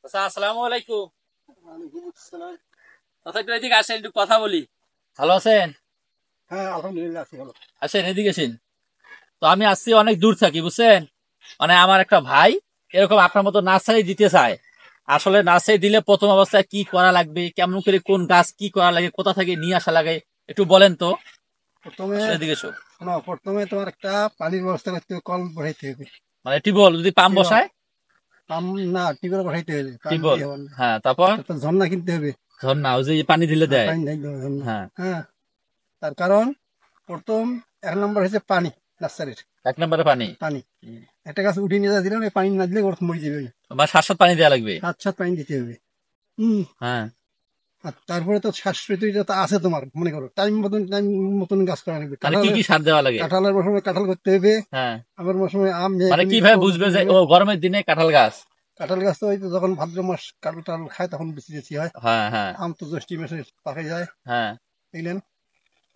আচ্ছা, আসসালামু আলাইকুম। আচ্ছা, একটু এদিকে আসেন, একটু কথা বলি। ভালো আছেন? হ্যাঁ, আলহামদুলিল্লাহ আছি ভালো। আসেন, এদিকে আসেন। তো আমি আসছি, অনেক দূর থাকি বুঝছেন। মানে আমার একটা ভাই এরকম আপনার মতো নার্সারি দিতে চায়। আসলে নার্সারি দিলে প্রথম অবস্থায় কি করা লাগবে, কেমন করে কোন গাছ কি করা লাগে, কোথা থেকে নিয়ে আসা লাগে, একটু বলেন তো। প্রথমে আসলে এদিকে এসো। শোনো, প্রথমে তোমার একটা পানির ব্যবস্থা করতে হবে, কল বসাইতে হবে। মানে টিউবওয়েল যদি পাম্প টিউবওয়েল, বসায়। পাম্প না, টিউবওয়েল বসাইতে হবে, পাম্প টিউবওয়েল, দিয়ে হবে না। হ্যাঁ, তারপর তারপর ঝর্ণা কিনতে হবে। ঝর্ণা, ওই যে পানি দিলে দেয়। পানি ঢালতে হবে ঝর্ণা। হ্যাঁ। হ্যাঁ, তার কারণ প্রথম এক নম্বর হচ্ছে পানি, নার্সারির এক নম্বরে পানি। পানি। একটা গাছ উঠিয়ে নিয়ে যা দিলাম, এই পানি না দিলে ওর মরে যাবে। ওই মানে 7-7 পানি দেওয়া লাগবে। সাত সাত পানি দিতে হবে। হম। হ্যাঁ। আর তারপরে তো শ্বাস যত আছে তোমার, মনে করো টাইম মতন গাছ করা লাগবে। মানে কি কি সার দেওয়া লাগে? কাঁঠালের মৌসুমে কাঁঠাল করতে হবে। হ্যাঁ। আবার মৌসুমে আম, মানে মেহগনি কিভাবে করতে বুঝবে যে হবে। ও গরমের দিনে কাঁঠাল গাছ? কাঁঠাল গাছ তো ওই তো যখন ভাদ্র মাস কাঁঠাল টাল খায় তখন বেশি বেশি হয়। হ্যাঁ, হ্যাঁ, আম তো জ্যৈষ্ঠ মাসে পাকে যায়, হ্যাঁ। বুঝলেন।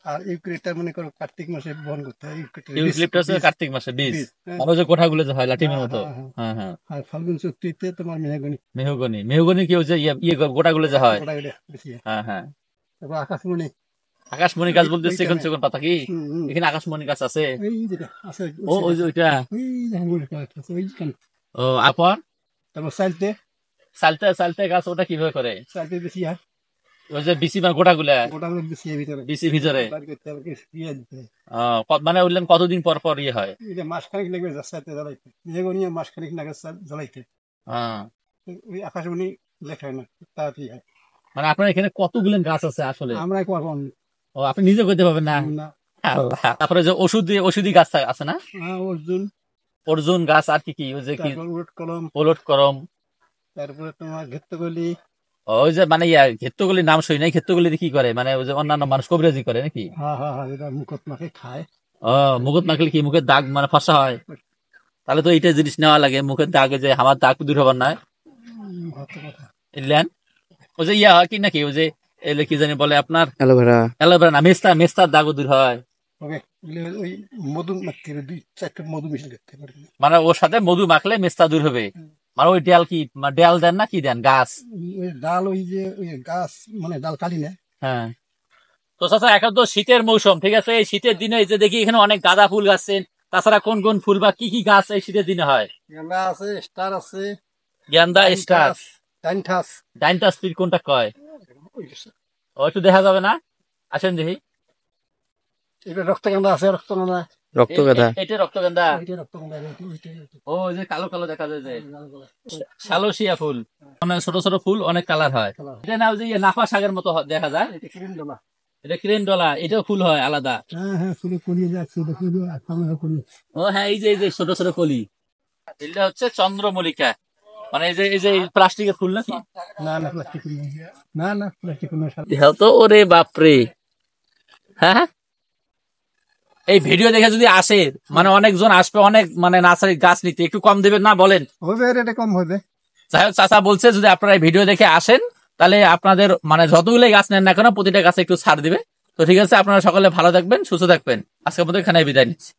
আর ইউক্রেটার মনে করো কার্তিক মাসে বহন করতে হয়, ইউক্রেটার বীজ ইউক্লিপটাস বীজ কার্তিক মাসে বীজ। বীজ হ্যাঁ। মানে ওই যে কোঠাগুলো যে হয় লাটিমের হ্যাঁ মতো। হ্যাঁ হ্যাঁ। হ্যাঁ, হ্যাঁ। আর ফাল্গুন চৈত্রিতে তোমার মেহগনি, মেহগনি, মেহগনি কি ওই যে ইয়ে গোটাগুলো যে হয়? গোটা গোটা বেশি হয়। হ্যাঁ, হ্যাঁ। তারপর আকাশমণি, আকাশমণি গাছ বলতে ওইটা চিকন হ্যাঁ। চিকন পাতা কি? হম হম। এখানে আকাশমণি গাছ আছে? ওই যেটা আছে ওই ও, সেটা ওই যে ওইটা। ওই জাহাঙ্গীর একটা আছে ওইখানে। ও, আপর তারপর সাইলতে, সালতে সালতে গাছ ওটা কিভাবে করে? সাইলতে বেশি হয়। ওই যে বিচি মানে গোটাগুলা গোটা গুলো বেশি হয় ভিতরে। বিচি ভিতরে। বাড়ি করতে হবে, দিয়ে দিতে হয়। মানে বললেন কতদিন পর পর ইয়ে হয়? এটা মাসখানেক লাগবে সাইলতে জ্বালাইতে, মেহগনি মাসখানেক লাগে জ্বালাইতে। হ্যাঁ। ওই আকাশমণি লেখা হয় না, তাড়াতাড়ি হয়। মানে আপনার এখানে কতগুলো গাছ আছে আসলে? আমরা করবো ও, আপনি নিজে করতে পারবেন না? না। আল্লাহ। তারপরে যে ওষুধি গাছ আছে না? অর্জুন, অর্জুন গাছ, আর কি কি ওই যে কি? তারপর উট কলম, ওলট করম। তারপরে তোমার ঘেত্তকলি। ওই যে মানে ক্ষেত্রগুলির নাম শুনি নাই, ক্ষেত্রগুলি কি করে, মানে ওই যে অন্যান্য মানুষ কবিরাজি করে নাকি? হ্যাঁ হ্যাঁ হ্যাঁ, এটা মুখত মাখে খায়। ও, মুখত মাখলে কি মুখের দাগ মানে ফসা হয়? তাহলে তো এইটা জিনিস নেওয়া লাগে, মুখের দাগে যে আমার দাগ দূর হবার নয়। হতে কথা। ইলেন, ওই যে ইয়া হয় কি নাকি, ওই যে এলে কি জানি বলে আপনার, অ্যালোভেরা। অ্যালোভেরা না, মেস্তার দাগও দূর হয়। ওকে, ওই মধু মাখতে হবে, 2-4 মধু মিশিয়ে করতে পারবে। মানে ওর সাথে মধু মাখলে মেস্তা দূর হবে। মানে ওই ডাল কি, মানে ডাল দেন না কি দেন গাছ? ওই ডাল, ওই যে ওই গাছ, মানে ডাল কাটি না। হ্যাঁ। তো চাচা, এখন তো শীতের মৌসুম, ঠিক আছে, এই শীতের দিনে এই যে দেখি এখানে অনেক গাঁদা ফুল গাছছেন, তাছাড়া কোন কোন ফুল বা কি কি গাছ এই শীতের দিনে হয়? গেন্দা আছে, স্টার আছে, গেন্দা, স্টার। ডাইনঠাস। ডাইনটাস স্পিড কোনটা কয়? ওই ও, একটু দেখা যাবে না? আসেন দেখি। এটা রক্তগন্ধা আছে, রক্তগন্ধা। রক্তগাধা। এটা রক্তগন্ধা। ওইটা রক্তগন্ধা, ও, ওই যে কালো কালো দেখা যায় যে সালসিয়া ফুল, মানে ছোট ছোট ফুল, অনেক কালার হয়। এটা না ওই যে নাফা শাকের মতো দেখা যায়? এটা কিরিন্দলা। এটা ক্রেনডলা, এটাও ফুল হয় আলাদা? হ্যাঁ হ্যাঁ, ফুলে কলিয়ে যাচ্ছে, এটা ফুলে সামনে কলিয়ে। ও হ্যাঁ, এই যে ছোট ছোট কলি, এটা হচ্ছে চন্দ্রমল্লিকা। মানে এই যে প্লাস্টিকের ফুল নাকি? না না, প্লাস্টিক না, না না, প্লাস্টিক না। হ্যাঁ, তো ওরে বাপরে। হ্যাঁ, এই ভিডিও দেখে যদি আসে, মানে অনেকজন আসবে, অনেক মানে নার্সারি গাছ নিতে, একটু কম দেবেন না বলেন? হবে, এটা কম হবে। যাই হোক, চাচা বলছে যদি আপনারা এই ভিডিও দেখে আসেন, তাহলে আপনাদের মানে যতগুলো গাছ নেন না কেন প্রতিটা গাছে একটু ছাড় দিবে। তো ঠিক আছে, আপনারা সকলে ভালো থাকবেন, সুস্থ থাকবেন। আজকের মতো এখানে বিদায় নিচ্ছি।